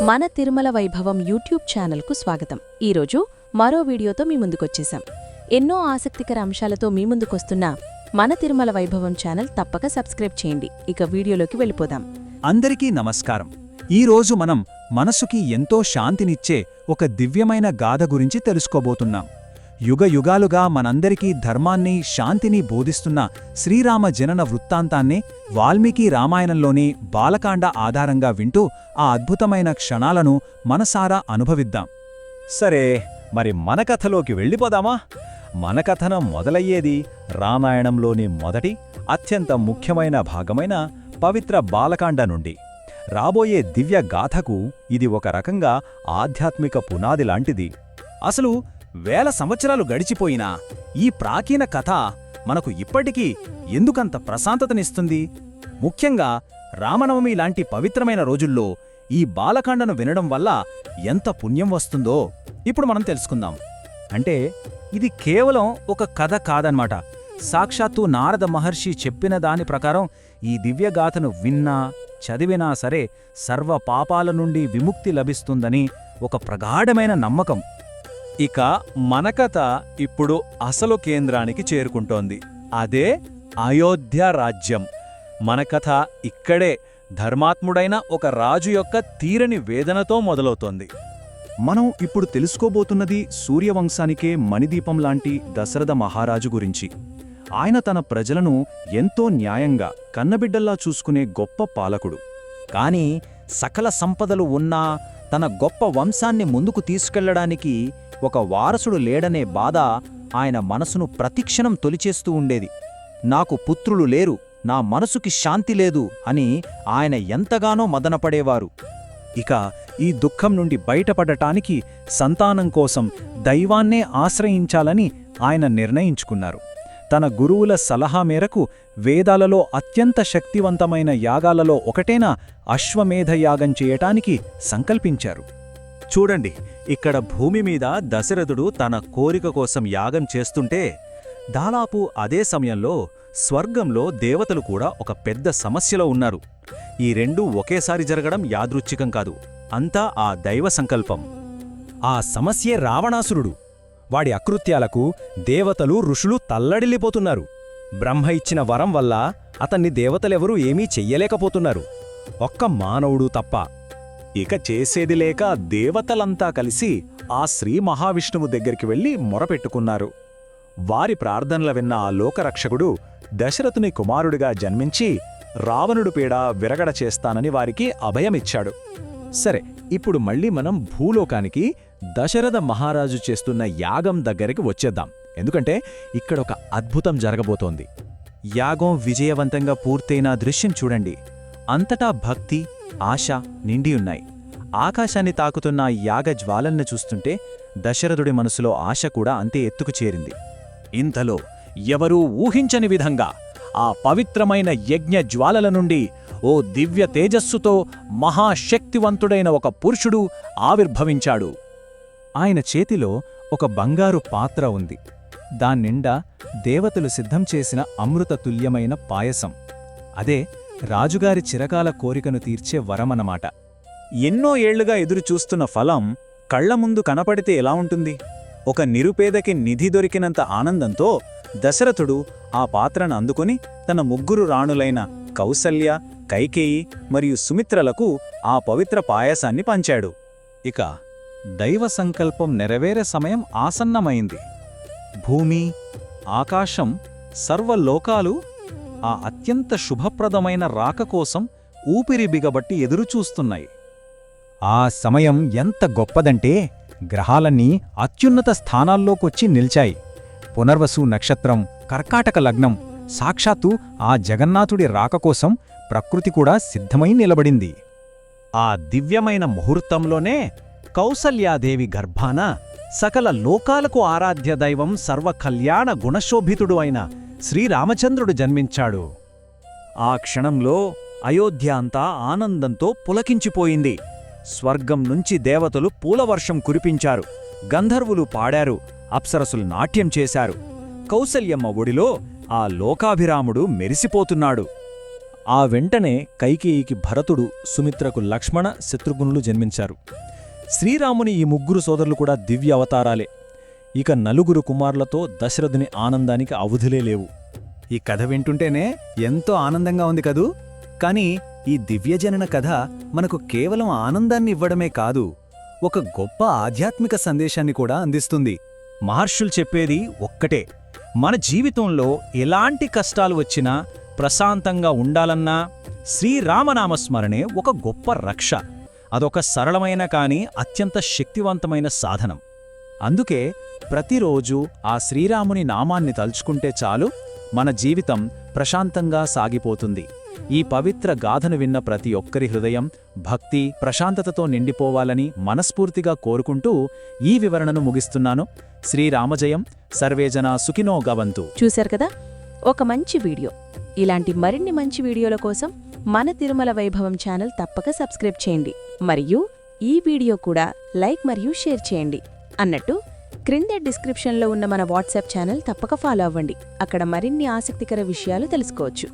మన తిరుమల వైభవం యూట్యూబ్ ఛానల్కు స్వాగతం. ఈరోజు మరో వీడియోతో మీ ముందుకొచ్చేశాం. ఎన్నో ఆసక్తికర అంశాలతో మీ ముందుకొస్తున్న మన తిరుమల వైభవం ఛానల్ తప్పక సబ్స్క్రైబ్ చేయండి. ఇక వీడియోలోకి వెళ్ళిపోదాం. అందరికీ నమస్కారం. ఈరోజు మనం మనసుకి ఎంతో శాంతినిచ్చే ఒక దివ్యమైన గాథ గురించి తెలుసుకోబోతున్నాం. యుగయుగాలుగా మనందరికీ ధర్మాన్ని, శాంతిని బోధిస్తున్న శ్రీరామ జనన వృత్తాంతాన్ని వాల్మీకి రామాయణంలోని బాలకాండ ఆధారంగా వింటూ ఆ అద్భుతమైన క్షణాలను మనసారా అనుభవిద్దాం. సరే, మరి మన కథలోకి వెళ్ళిపోదామా? మన కథనం మొదలయ్యేది రామాయణంలోని మొదటి అత్యంత ముఖ్యమైన భాగమైన పవిత్ర బాలకాండ నుండి. రాబోయే దివ్య గాథకు ఇది ఒక రకంగా ఆధ్యాత్మిక పునాది లాంటిది. అసలు వేల సంవత్సరాలు గడిచిపోయినా ఈ ప్రాచీన కథ మనకు ఇప్పటికీ ఎందుకంత ప్రశాంతతనిస్తుంది? ముఖ్యంగా రామనవమి లాంటి పవిత్రమైన రోజుల్లో ఈ బాలకాండను వినడం వల్ల ఎంత పుణ్యం వస్తుందో ఇప్పుడు మనం తెలుసుకుందాం. అంటే ఇది కేవలం ఒక కథ కాదన్నమాట. సాక్షాత్తు నారద మహర్షి చెప్పిన దాని ప్రకారం ఈ దివ్యగాథను విన్నా, చదివినా సరే సర్వ పాపాల నుండి విముక్తి లభిస్తుందని ఒక ప్రగాఢమైన నమ్మకం. ఇక మన కథ ఇప్పుడు అసలు కేంద్రానికి చేరుకుంటోంది. అదే అయోధ్య రాజ్యం. మన కథ ఇక్కడే ధర్మాత్ముడైన ఒక రాజు యొక్క తీరని వేదనతో మొదలవుతోంది. మనం ఇప్పుడు తెలుసుకోబోతున్నది సూర్యవంశానికే మణిదీపం లాంటి దశరథ మహారాజు గురించి. ఆయన తన ప్రజలను ఎంతో న్యాయంగా కన్నబిడ్డల్లా చూసుకునే గొప్ప పాలకుడు. కాని సకల సంపదలు ఉన్నా తన గొప్ప వంశాన్ని ముందుకు తీసుకెళ్లడానికి ఒక వారసుడు లేడనే బాధ ఆయన మనసును ప్రతిక్షణం తొలిచేస్తూ ఉండేది. నాకు పుత్రులు లేరు, నా మనసుకి శాంతి లేదు అని ఆయన ఎంతగానో మదనపడేవారు. ఇక ఈ దుఃఖం నుండి బయటపడటానికి సంతానం కోసం దైవాన్నే ఆశ్రయించాలని ఆయన నిర్ణయించుకున్నారు. తన గురువుల సలహా మేరకు వేదాలలో అత్యంత శక్తివంతమైన యాగాలలో ఒకటైన అశ్వమేధ యాగం చేయటానికి సంకల్పించారు. చూడండి, ఇక్కడ భూమి మీద దశరథుడు తన కోరిక కోసం యాగం చేస్తుంటే, దాదాపు అదే సమయంలో స్వర్గంలో దేవతలు కూడా ఒక పెద్ద సమస్యలో ఉన్నారు. ఈ రెండూ ఒకేసారి జరగడం యాదృచ్ఛికం కాదు, అంతా ఆ దైవ సంకల్పం. ఆ సమస్యే రావణాసురుడు. వాడి అకృత్యాలకు దేవతలు, ఋషులు తల్లడిల్లిపోతున్నారు. బ్రహ్మ ఇచ్చిన వరం వల్ల అతన్ని దేవతలెవరూ ఏమీ చెయ్యలేకపోతున్నారు, ఒక్క మానవుడు తప్ప. ఇక చేసేది లేక దేవతలంతా కలిసి ఆ శ్రీ మహావిష్ణువు దగ్గరికి వెళ్లి మొరపెట్టుకున్నారు. వారి ప్రార్థనల విన్న ఆ లోకరక్షకుడు దశరథుని కుమారుడిగా జన్మించి రావణుడు పీడ విరగడ చేస్తానని వారికి అభయమిచ్చాడు. సరే, ఇప్పుడు మళ్ళీ మనం భూలోకానికి దశరథ మహారాజు చేస్తున్న యాగం దగ్గరికి వచ్చేద్దాం. ఎందుకంటే ఇక్కడొక అద్భుతం జరగబోతోంది. యాగం విజయవంతంగా పూర్తయిన దృశ్యం చూడండి. అంతటా భక్తి, ఆశ నిండియున్నాయి. ఆకాశాన్ని తాకుతున్న యాగ జ్వాలల్ని చూస్తుంటే దశరథుడి మనసులో ఆశ కూడా అంతే ఎత్తుకు చేరింది. ఇంతలో ఎవరూ ఊహించని విధంగా ఆ పవిత్రమైన యజ్ఞ జ్వాలల నుండి ఓ దివ్య తేజస్సుతో మహాశక్తివంతుడైన ఒక పురుషుడు ఆవిర్భవించాడు. ఆయన చేతిలో ఒక బంగారు పాత్ర ఉంది. దాన్నిండా దేవతలు సిద్ధం చేసిన అమృతతుల్యమైన పాయసం. అదే రాజుగారి చిరకాల కోరికను తీర్చే వరమన్నమాట. ఎన్నో ఏళ్లుగా ఎదురుచూస్తున్న ఫలం కళ్ల ముందు కనపడితే ఎలా ఉంటుంది? ఒక నిరుపేదకి నిధి దొరికినంత ఆనందంతో దశరథుడు ఆ పాత్రను అందుకుని తన ముగ్గురు రాణులైన కౌసల్య, కైకేయి మరియు సుమిత్రలకు ఆ పవిత్ర పాయసాన్ని పంచాడు. ఇక దైవ సంకల్పం నెరవేరే సమయం ఆసన్నమైంది. భూమి, ఆకాశం, సర్వలోకాలు ఆ అత్యంత శుభప్రదమైన రాక కోసం ఊపిరి బిగబట్టి ఎదురుచూస్తున్నాయి. ఆ సమయం ఎంత గొప్పదంటే గ్రహాలన్నీ అత్యున్నత స్థానాల్లోకొచ్చి నిల్చాయి. పునర్వసు నక్షత్రం, కర్కాటక లగ్నం, సాక్షాత్తు ఆ జగన్నాథుడి రాక కోసం ప్రకృతి కూడా సిద్ధమై నిలబడింది. ఆ దివ్యమైన ముహూర్తంలోనే కౌసల్యాదేవి గర్భాన సకల లోకాలకు ఆరాధ్య దైవం సర్వకల్యాణ గుణశోభితుడు అయిన శ్రీరామచంద్రుడు జన్మించాడు. ఆ క్షణంలో అయోధ్య అంతా ఆనందంతో పులకించిపోయింది. స్వర్గం నుంచి దేవతలు పూలవర్షం కురిపించారు, గంధర్వులు పాడారు, అప్సరసులు నాట్యం చేశారు. కౌసల్యమ్మ ఒడిలో ఆ లోకాభిరాముడు మెరిసిపోతున్నాడు. ఆ వెంటనే కైకేయికి భరతుడు, సుమిత్రకు లక్ష్మణ, శత్రుఘ్నులు జన్మించారు. శ్రీరాముని ఈ ముగ్గురు సోదరులు కూడా దివ్య అవతారాలే. ఇక నలుగురు కుమారులతో దశరథుని ఆనందానికి అవధులే లేవు. ఈ కథ వింటుంటేనే ఎంతో ఆనందంగా ఉంది కదూ. కానీ ఈ దివ్యజనన కథ మనకు కేవలం ఆనందాన్ని ఇవ్వడమే కాదు, ఒక గొప్ప ఆధ్యాత్మిక సందేశాన్ని కూడా అందిస్తుంది. మహర్షులు చెప్పేది ఒక్కటే, మన జీవితంలో ఎలాంటి కష్టాలు వచ్చినా ప్రశాంతంగా ఉండాలన్నా శ్రీరామనామస్మరణే ఒక గొప్ప రక్ష. అదొక సరళమైన కాని అత్యంత శక్తివంతమైన సాధనం. అందుకే ప్రతిరోజు ఆ శ్రీరాముని నామాన్ని తలుచుకుంటే చాలు, మన జీవితం ప్రశాంతంగా సాగిపోతుంది. ఈ పవిత్ర గాథను విన్న ప్రతి ఒక్కరి హృదయం భక్తి, ప్రశాంతతతో నిండిపోవాలని మనస్ఫూర్తిగా కోరుకుంటూ ఈ వివరణను ముగిస్తున్నాను. శ్రీరామజయం. సర్వేజన సుఖినో గవంతు. చూశారు కదా, ఒక మంచి వీడియో. ఇలాంటి మరిన్ని మంచి వీడియోల కోసం మన తిరుమల వైభవం ఛానల్ తప్పక సబ్స్క్రైబ్ చేయండి. మరియు ఈ వీడియో కూడా లైక్ మరియు షేర్ చేయండి. అన్నట్టు క్రింద డిస్క్రిప్షన్లో ఉన్న మన వాట్సాప్ ఛానల్ తప్పక ఫాలో అవ్వండి. అక్కడ మరిన్ని ఆసక్తికర విషయాలు తెలుసుకోవచ్చు.